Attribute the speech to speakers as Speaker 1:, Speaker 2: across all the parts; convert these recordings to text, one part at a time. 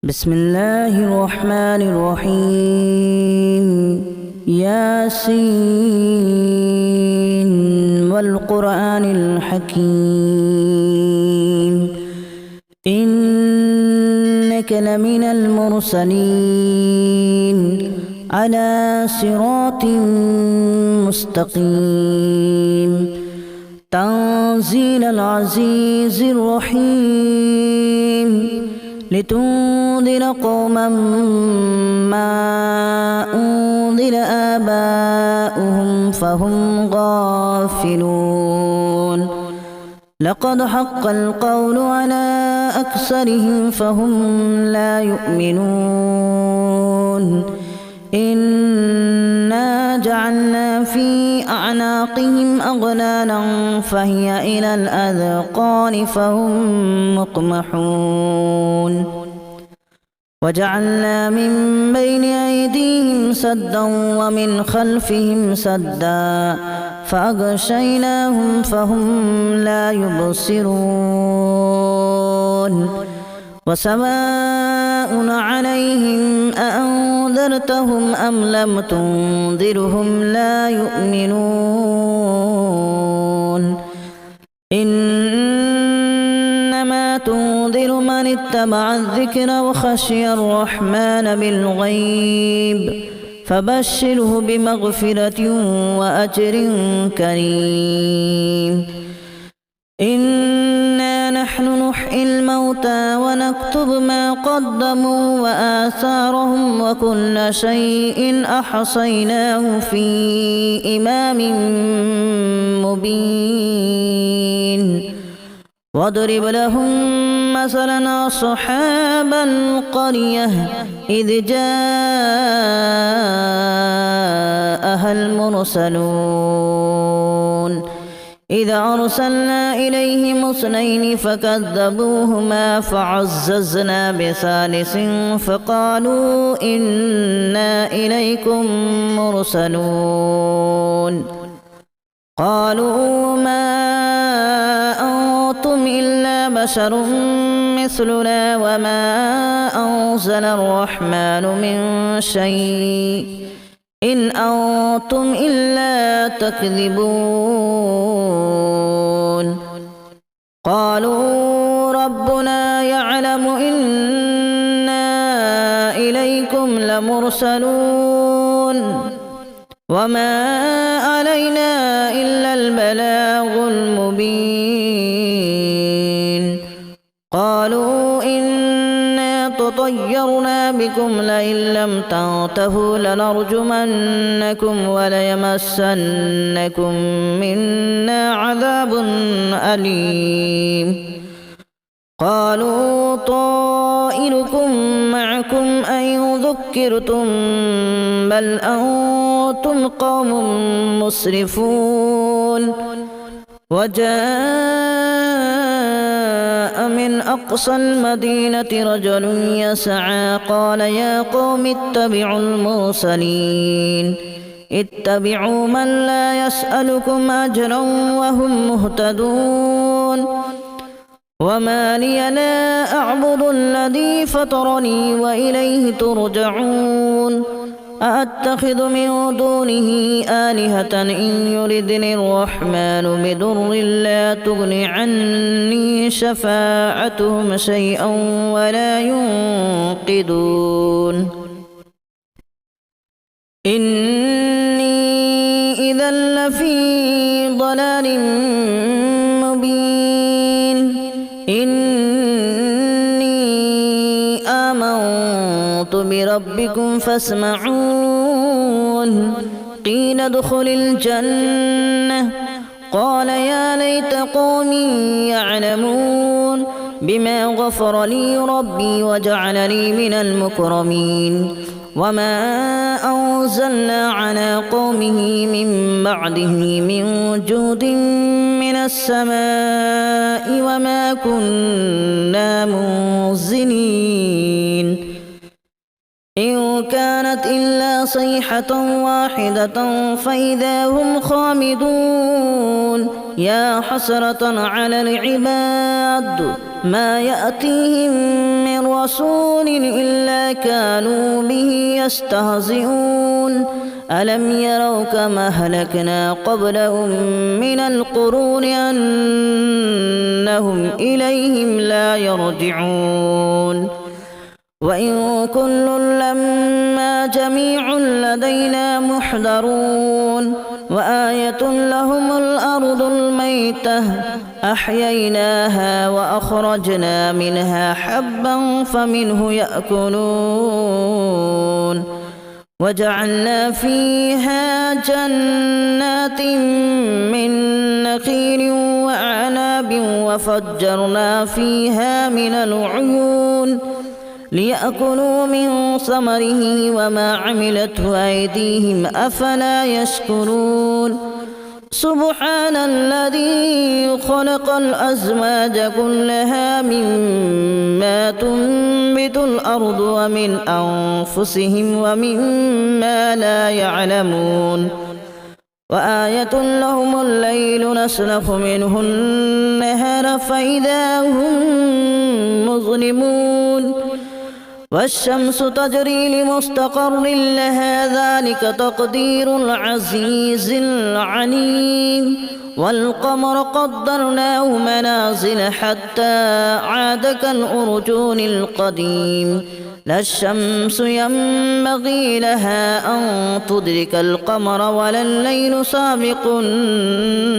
Speaker 1: بسم الله الرحمن الرحيم ياسين والقرآن الحكيم إنك لمن المرسلين على صراط مستقيم تنزيل العزيز الرحيم لتنذر قوما ما أنذر آباؤهم فهم غافلون لقد حق القول على أكثرهم فهم لا يؤمنون إنا جعلنا في أعناقهم أغلالا فهي إلى الأذقان فهم مقمحون وجعلنا من بين أيديهم سدا ومن خلفهم سدا فأغشيناهم فهم لا يبصرون وسواء عليهم أأنذرتهم أم لم تنذرهم لا يؤمنون إنما تنذر من اتبع الذكر وخشي الرحمن بالغيب فبشره بمغفرة وأجر كريم إنا نحن نحيي الموتى ونكتب ما قدموا وآثارهم وكل شيء أحصيناه في إمام مبين واضرب لهم مثلا أصحاب القرية إذ جاءها المرسلون إذا أرسلنا إليهم اثنين فكذبوهما فعززنا بثالث فقالوا إنا إليكم مرسلون قالوا ما أنتم إلا بشر مثلنا وما أنزل الرحمن من شيء إن أنتم إلا تكذبون قالوا ربنا يعلم إنا إليكم لمرسلون وما علينا إلا البلاغ المبين قالوا إنا تطيرنا بكم لئن لم تنتهوا لنرجمنكم وليمسنكم منا عذاب أليم قالوا طائركم معكم أن ذكرتم بل أنتم قوم مسرفون وجاء من أقصى المدينة رجل يسعى قال يا قوم اتبعوا المرسلين اتبعوا من لا يسألكم أجرا وهم مهتدون وما لي لا أعبد الذي فطرني وإليه ترجعون أأتخذ من دونه آلهة إن يردني الرحمن بضر لا تغن عني شفاعتهم شيئا ولا ينقذون إني إذا لفي ضلال مبين إني آمنت بربكم فاسمعون قيل ادخل الجنة قال يا ليت قومي يعلمون بما غفر لي ربي وجعلني من المكرمين وما أنزلنا على قومه من بعده من جود من السماء وما كنا منزلين إن كانت إلا صيحة واحدة فإذا هم خامدون يا حسرة على العباد ما يأتيهم من رسول إلا كانوا به يستهزئون ألم يروا كما أهلكنا قبلهم من القرون أنهم إليهم لا يرجعون وإن كل لما جميع لدينا محضرون وآية لهم الأرض الميتة أحييناها وأخرجنا منها حبا فمنه يأكلون وجعلنا فيها جنات من نخيل وأعناب وفجرنا فيها من العيون ليأكلوا من ثمره وما عملته أيديهم أفلا يشكرون سبحان الذي خلق الأزواج كلها مما تنبت الأرض ومن أنفسهم ومما لا يعلمون وآية لهم الليل نسلخ منه النهار فإذا هم مظلمون والشمس تجري لمستقر لها ذلك تقدير العزيز العليم والقمر قدرناه منازل حتى عاد كالأرجون القديم لا الشمس ينبغي لها أن تدرك القمر ولا الليل سابق النهار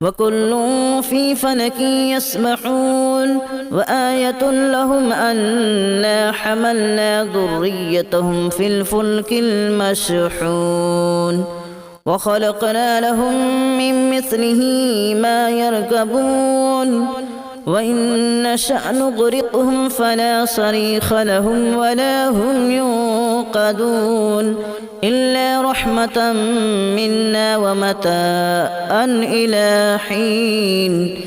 Speaker 1: وكل في فلك يسبحون وآية لهم أنا حملنا ذريتهم في الفلك المشحون وخلقنا لهم من مثله ما يركبون وإن نشأ نغرقهم فلا صريخ لهم ولا هم ينقذون إلا رحمة منا ومتاعا إلى حين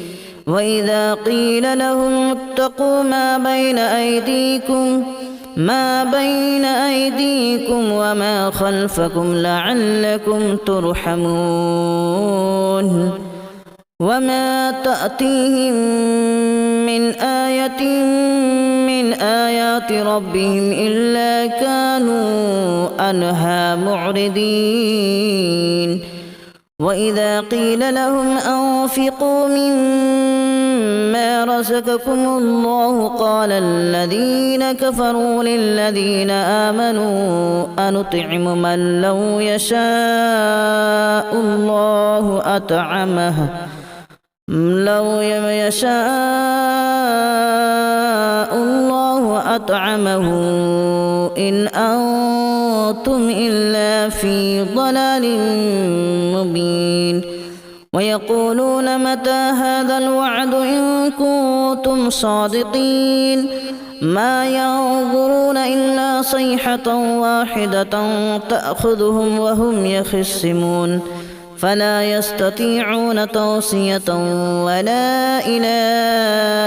Speaker 1: وإذا قيل لهم اتقوا ما بين أيديكم وما خلفكم لعلكم ترحمون وما تأتيهم من آية من آيات ربهم إلا كانوا عنها معرضين وإذا قيل لهم أنفقوا مما رزقكم الله قال الذين كفروا للذين آمنوا أنطعم من لو يشاء الله أطعمه إن أنتم إلا في ضلال مبين ويقولون متى هذا الوعد إن كنتم صادقين ما ينظرون إلا صيحة واحدة تأخذهم وهم يخصمون فلا يستطيعون توصية ولا إلى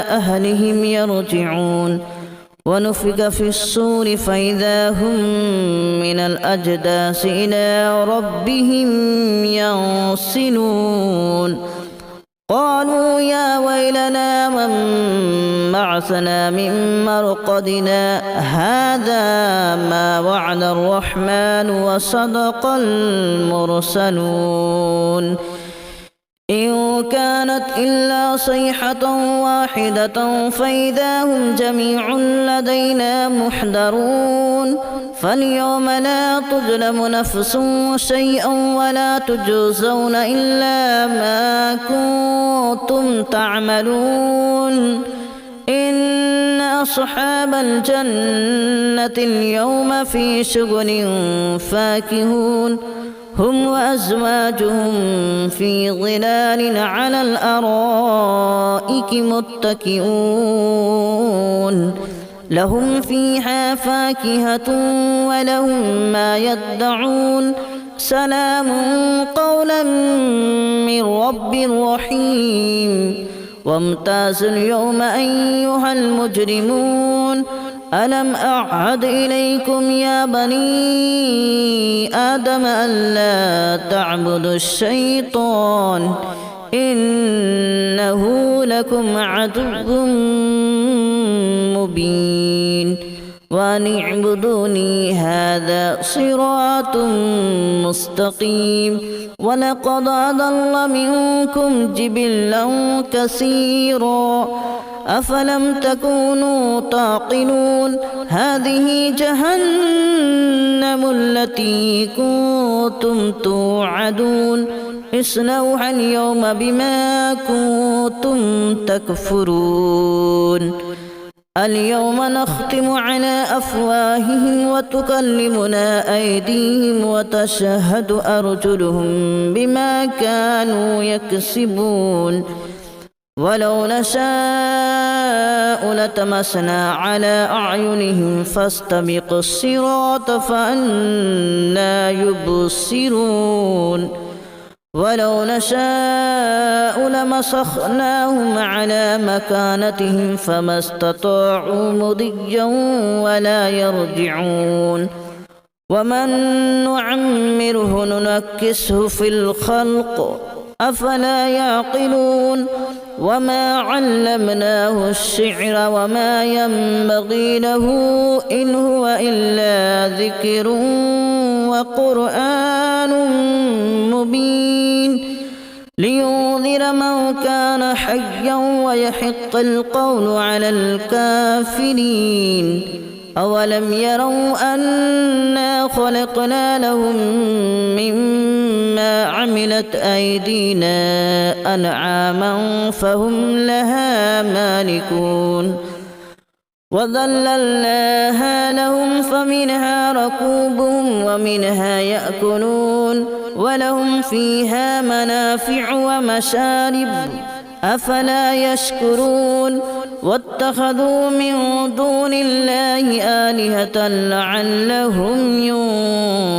Speaker 1: أهلهم يرجعون ونفخ في الصور فإذا هم من الأجداث إلى ربهم ينسلون قالوا يا ويلنا من بعثنا من مرقدنا هذا ما وعد الرحمن وصدق المرسلون إن كانت إلا صيحة واحدة فإذا هم جميع لدينا محضرون فاليوم لا تظلم نفس شيئا ولا تجزون إلا ما كنتم تعملون إن أصحاب الجنة اليوم في شغل فاكهون هم وأزواجهم في ظلال على الأرائك متكئون لهم فيها فاكهة ولهم ما يدعون سلام قولا من رب رحيم وامتازوا اليوم أيها المجرمون ألم أعهد إليكم يا بني آدم ألا تعبدوا الشيطان إنه لكم عدو مبين وأن اعبدوني هذا صراط مستقيم ولقد أضل منكم جبلا كثيرا أفلم تكونوا تعقلون هذه جهنم التي كنتم توعدون اصلوها اليوم بما كنتم تكفرون اليوم نختم على أفواههم وتكلمنا أيديهم وتشهد أرجلهم بما كانوا يكسبون ولو نشاء لتمسنا على أعينهم فاستبقوا الصراط فأنى يبصرون ولو نشاء لمسخناهم على مكانتهم فما استطاعوا مضيا ولا يرجعون ومن نعمره ننكسه في الخلق أفلا يعقلون وما علمناه الشعر وما ينبغي له إن هو إلا ذكر وقرآن مبين لينذر من كان حيا ويحق القول على الكافرين أولم يروا أنا خلقنا لهم مما عملت أيدينا أنعاما فهم لها مالكون وذللناها لهم فمنها ركوبهم ومنها يأكلون ولهم فيها منافع ومشارب أفلا يشكرون واتخذوا من دون الله آلهة لعلهم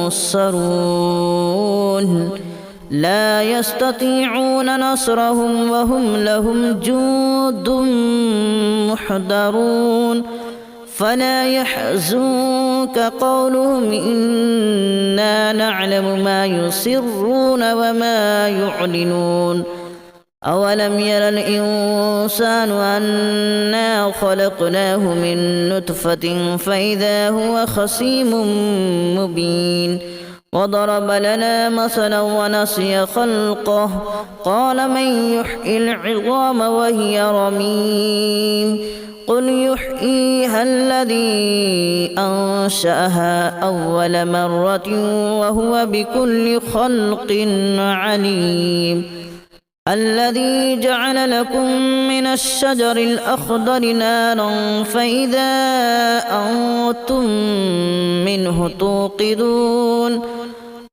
Speaker 1: ينصرون لا يستطيعون نصرهم وهم لهم جند محضرون فلا يحزنك قولهم إنا نعلم ما يسرون وما يعلنون أولم ير الإنسان أنا خلقناه من نطفة فإذا هو خصيم مبين وضرب لنا مثلا ونسي خلقه قال من يحيي العظام وهي رميم قل يحييها الذي أنشأها أول مرة وهو بكل خلق عليم الذي جعل لكم من الشجر الأخضر نارا فإذا أنتم منه توقدون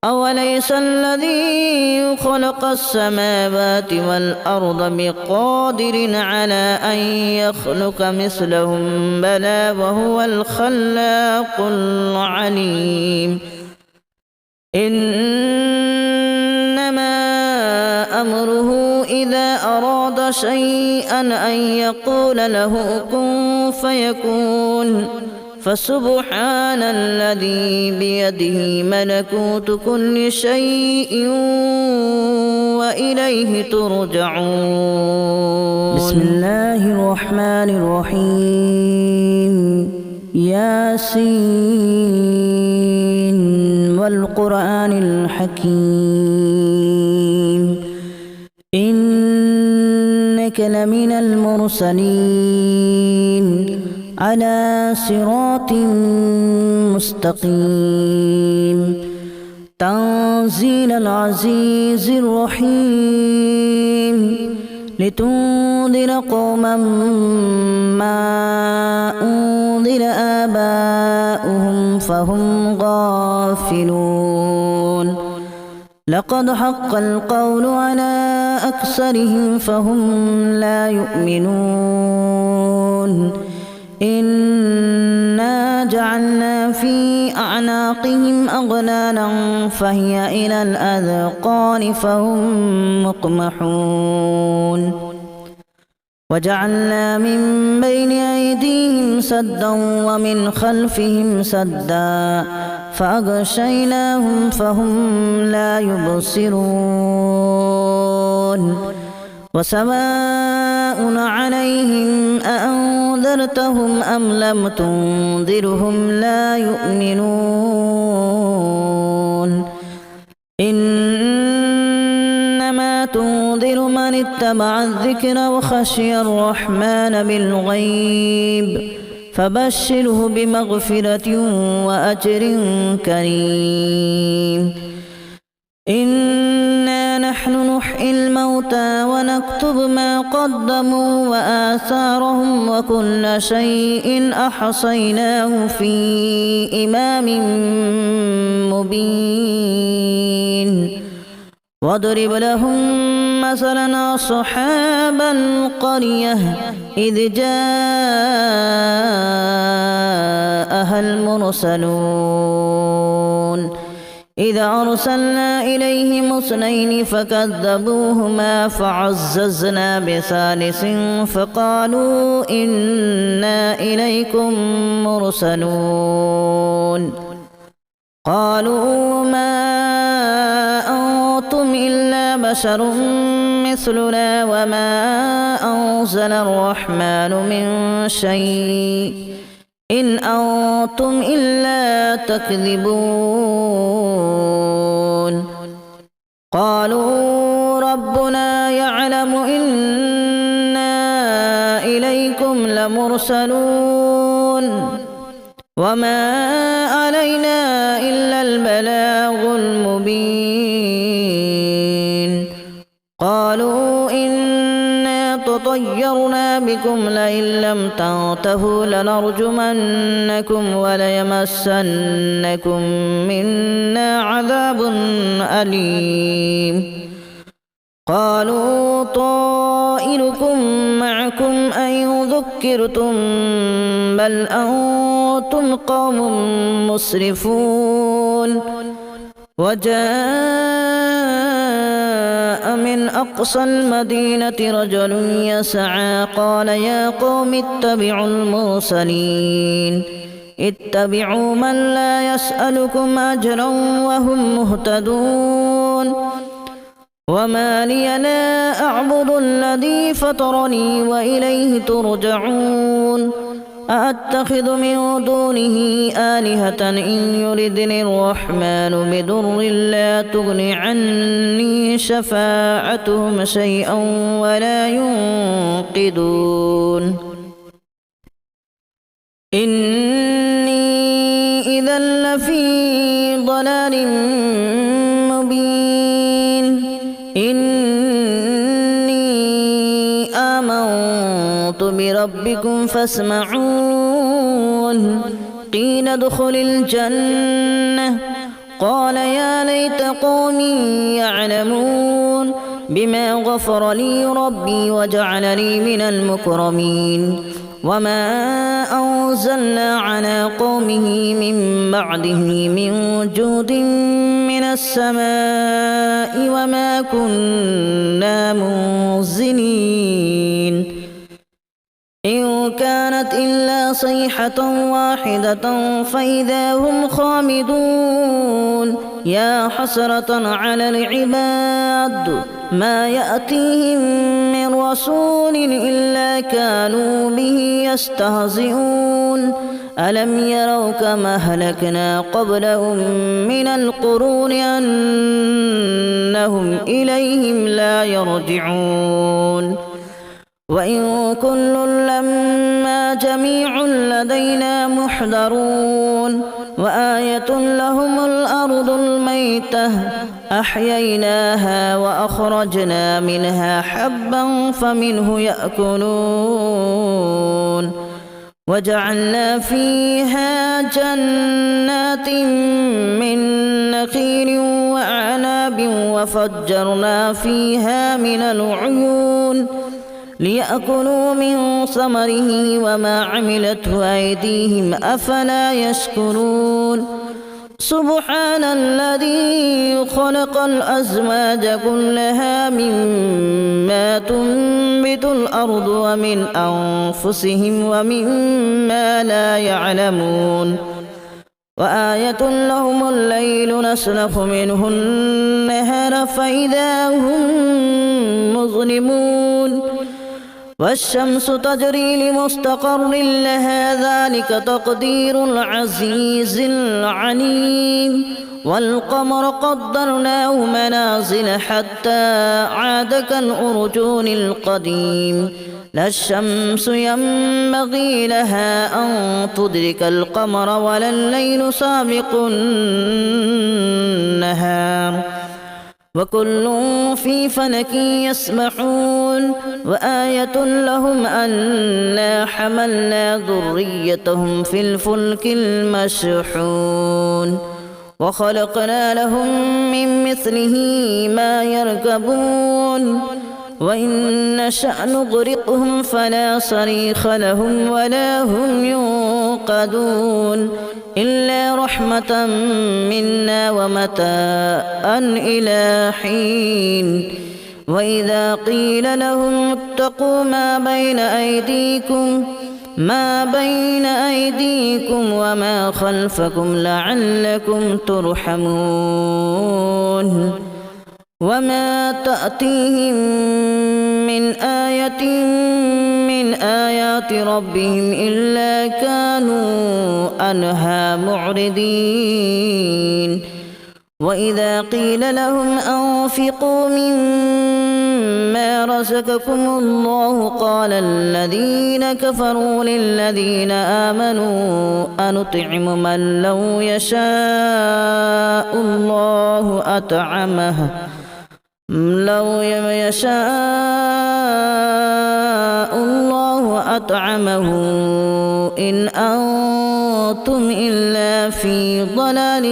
Speaker 1: أوليس الذي خلق السماوات والأرض بقادر على أن يخلق مثلهم بلى وهو الخلاق العليم إنما أمره إذا أراد شيئا أن يقول له كن فيكون فسبحان الذي بيده ملكوت كل شيء وإليه ترجعون بسم الله الرحمن الرحيم ياسين والقرآن الحكيم إنك لمن المرسلين على صراط مستقيم تنزيل العزيز الرحيم لتنذر قوما ما أنذر آباؤهم فهم غافلون لقد حق القول على أكثرهم فهم لا يؤمنون إنا جعلنا في أعناقهم أغلالا فهي إلى الأذقان فهم مقمحون وجعلنا من بين أيديهم سدا ومن خلفهم سدا فأغشيناهم فهم لا يبصرون وسواء عليهم أأنذرتهم أم لم تنذرهم لا يؤمنون إنما تنذر من اتبع الذكر وخشي الرحمن بالغيب فبشره بمغفرة وأجر كريم إنا نحن نحيي الموتى ونكتب ما قدموا وآثارهم وكل شيء أحصيناه في إمام مبين واضرب لهم مثلا أصحاب القرية إذ جاءها المرسلون إذا أرسلنا إليهم اثنين فكذبوهما فعززنا بثالث فقالوا إنا إليكم مرسلون قالوا ما أنتم إلا بشر مثلنا وما أنزل الرحمن من شيء إن أنتم إلا تكذبون قالوا ربنا يعلم إنا إليكم لمرسلون وما علينا إلا البلاغ المبين قالوا إنا تطيرنا بكم لئن لم تنتهوا لنرجمنكم وليمسنكم منا عذاب أليم قالوا طائركم معكم أن ذكرتم بل أنتم قوم مسرفون وجاء من أقصى المدينة رجل يسعى قال يا قوم اتبعوا المرسلين اتبعوا من لا يسألكم أجرا وهم مهتدون وما لي لا أعبد الذي فطرني وإليه ترجعون أأتخذ من دونه آلهة إن يردني الرحمن بضر لا تغن عني شفاعتهم شيئا ولا ينقذون إني إذا لفي ضلال مبين إني آمنت بربكم فاسمعون قيل ادخل الجنة قال يا ليت قومي يعلمون بما غفر لي ربي وجعلني من المكرمين وما أنزلنا على قومه من بعده من جود من السماء وما كنا منزلين إن كانت إلا صيحة واحدة فإذا هم خامدون يا حسرة على العباد ما يأتيهم من رسول إلا كانوا به يستهزئون ألم يروا كما أهلكنا قبلهم من القرون أنهم إليهم لا يرجعون وإن كل لما جميع لدينا محضرون وآية لهم الأرض الميتة أحييناها وأخرجنا منها حبا فمنه يأكلون وجعلنا فيها جنات من نخيل وأعناب وفجرنا فيها من العيون ليأكلوا من ثمره وما عملته أيديهم أفلا يشكرون سبحان الذي خلق الأزواج كلها مما تنبت الأرض ومن أنفسهم ومما لا يعلمون وآية لهم الليل نسلخ منه النهار فإذا هم مظلمون والشمس تجري لمستقر لها ذلك تقدير العزيز العليم والقمر قدرناه منازل حتى عاد كالأرجون القديم لا الشمس ينبغي لها أن تدرك القمر ولا الليل سابق النهار وكل في فلك يسبحون وآية لهم أنا حملنا ذريتهم في الفلك المشحون وخلقنا لهم من مثله ما يركبون وإن نشأ نغرقهم فلا صريخ لهم ولا هم ينقذون إلا رحمة منا ومتاعا إلى حين وإذا قيل لهم اتقوا ما بين أيديكم وما خلفكم لعلكم ترحمون وما تأتيهم من آية من آيات ربهم إلا كانوا عنها معرضين وإذا قيل لهم أنفقوا مما رزقكم الله قال الذين كفروا للذين آمنوا أنطعم من لو يشاء الله أطعمه إن أنتم إلا في ضلال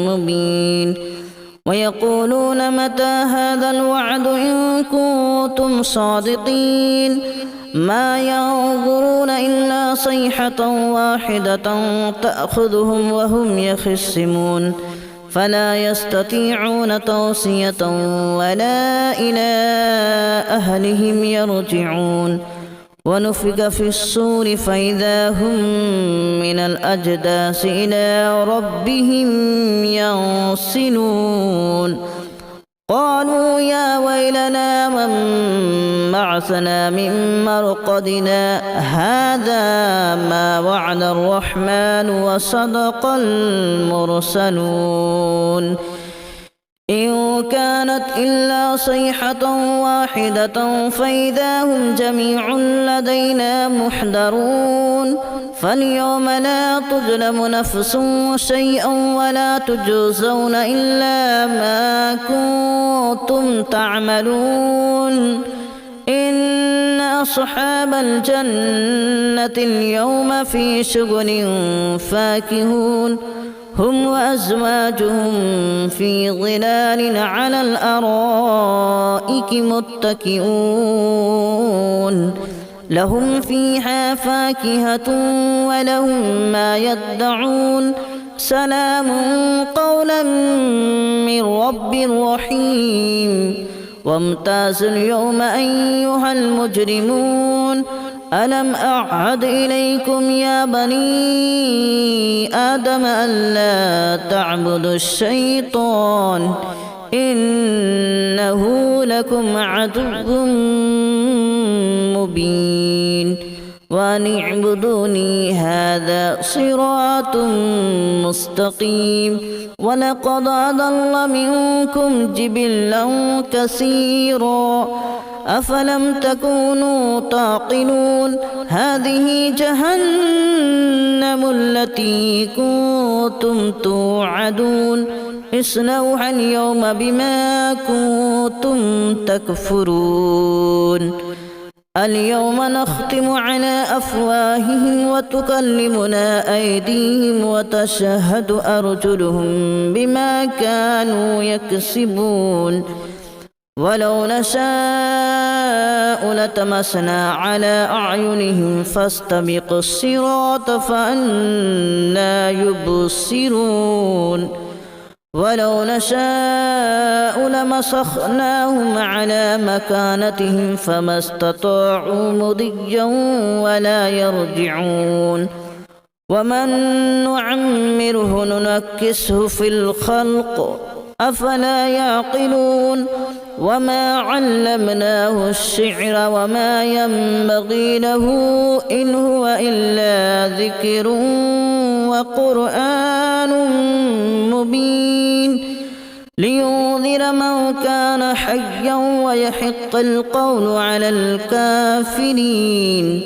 Speaker 1: مبين ويقولون متى هذا الوعد إن كنتم صادقين ما ينظرون إلا صيحة واحدة تأخذهم وهم يخصمون فلا يستطيعون توصية ولا إلى أهلهم يرجعون ونفخ في الصور فإذا هم من الأجداث إلى ربهم ينسلون قالوا يا ويلنا من بعثنا من مرقدنا هذا ما وعد الرحمن وصدق المرسلون إن كانت إلا صيحة واحدة فإذا هم جميع لدينا محضرون فاليوم لا تظلم نفس شيئا ولا تجزون إلا ما كنتم تعملون إن أصحاب الجنة اليوم في شغل فاكهون هم وأزواجهم في ظلال على الأرائك متكئون لهم فيها فاكهة ولهم ما يدعون سلام قولا من رب رحيم وامتازوا اليوم أيها المجرمون ألم أعهد إليكم يا بني آدم ألا تعبدوا الشيطان إنه لكم عدو مبين وأن اعبدوني هذا صراط مستقيم ولقد أضل منكم جبلا كثيرا أفلم تكونوا تعقلون هذه جهنم التي كنتم توعدون اصلوها اليوم بما كنتم تكفرون اليوم نختم على أفواههم وتكلمنا أيديهم وتشهد أرجلهم بما كانوا يكسبون ولو نشاء لطمسنا على أعينهم فاستبقوا الصراط فأنى يبصرون ولو نشاء لمسخناهم على مكانتهم فما استطاعوا مضيا ولا يرجعون ومن نعمره ننكسه في الخلق أفلا يعقلون وما علمناه الشعر وما ينبغي له إن هو إلا ذكر وقرآن مبين لينذر من كان حيا ويحق القول على الكافرين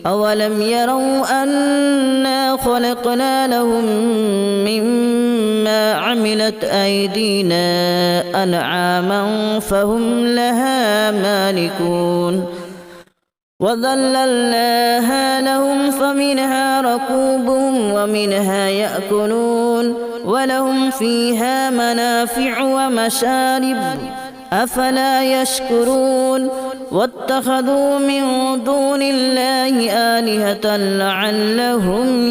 Speaker 1: أولم يروا أنا خلقنا لهم مما عملت أيدينا أنعاما فهم لها مالكون وذللناها لهم فمنها ركوبهم ومنها يأكلون ولهم فيها منافع ومشارب أفلا يشكرون واتخذوا من دون الله آلهة لعلهم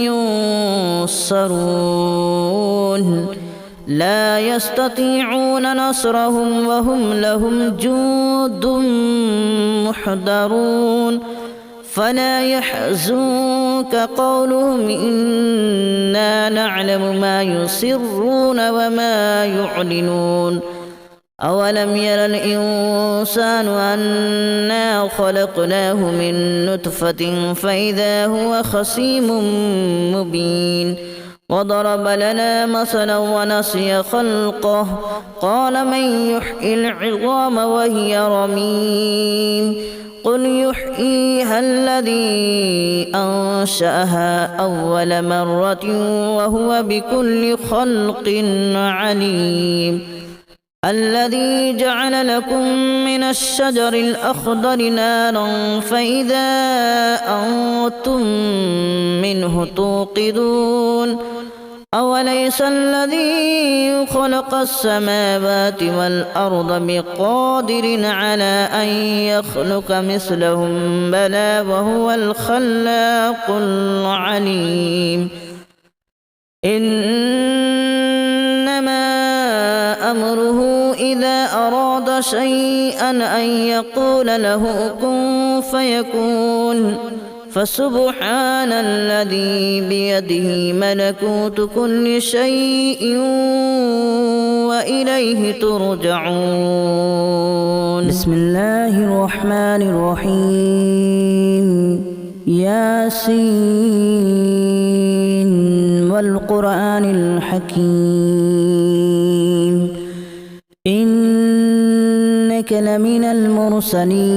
Speaker 1: ينصرون لا يستطيعون نصرهم وهم لهم جند محضرون فلا يحزنك قولهم إنا نعلم ما يسرون وما يعلنون أولم ير الإنسان أنا خلقناه من نطفة فإذا هو خصيم مبين وضرب لنا مثلا ونسي خلقه قال من يحيي العظام وهي رميم قل يحييها الذي أنشأها أول مرة وهو بكل خلق عليم الذي جعل لكم من الشجر الأخضر نارا فإذا أنتم منه توقدون أوليس الذي خلق السماوات والأرض بقادر على أن يخلق مثلهم بلى وهو الخلاق العليم إنما أمره إذا أراد شيئا أن يقول له كن فيكون فسبحان الذي بيده ملكوت كل شيء وإليه ترجعون بسم الله الرحمن الرحيم ياسين والقرآن الحكيم إنك لمن المرسلين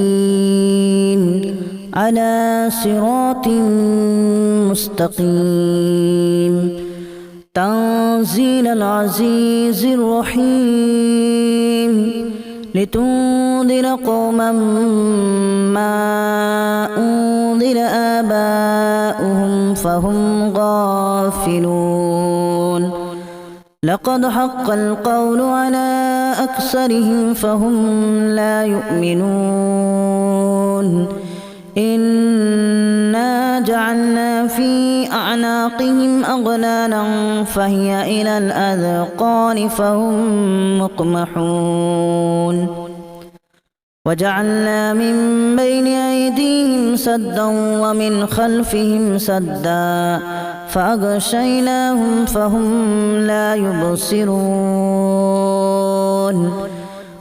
Speaker 1: على صراط مستقيم تنزيل العزيز الرحيم لتنذر قوما ما أنذر آباؤهم فهم غافلون لقد حق القول على أكثرهم فهم لا يؤمنون إنا جعلنا في أعناقهم أغلالا فهي إلى الأذقان فهم مقمحون وجعلنا من بين أيديهم سدا ومن خلفهم سدا فأغشيناهم فهم لا يبصرون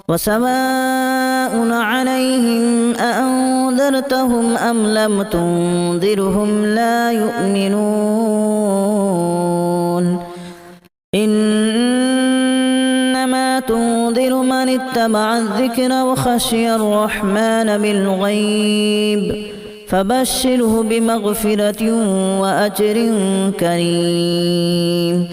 Speaker 1: وسواء عليهم أأنذرتهم أم لم تنذرهم لا يؤمنون إنما تنذر من اتبع الذكر وخشي الرحمن بالغيب فبشره بمغفرة وأجر كريم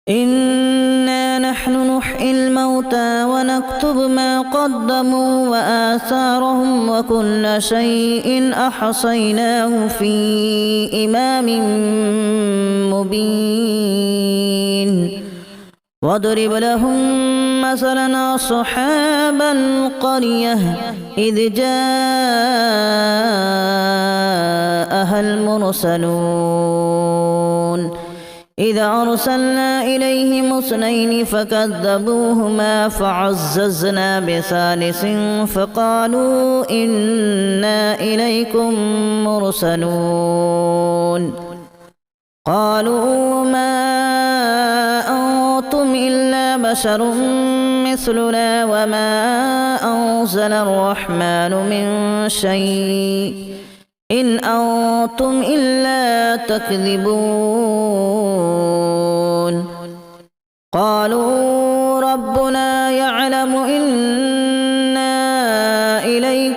Speaker 1: إنا نحن نحيي الموتى ونكتب ما قدموا وآثارهم وكل شيء أحصيناه في إمام مبين واضرب لهم مثلا أصحاب القرية إذ جاءها المرسلون إذا أرسلنا إليهم اثنين فكذبوهما فعززنا بثالث فقالوا إنا إليكم مرسلون قالوا ما أنتم إلا بشر مثلنا وما أنزل الرحمن من شيء إن أنتم إلا تكذبون قالوا ربنا يعلم إنا إليكم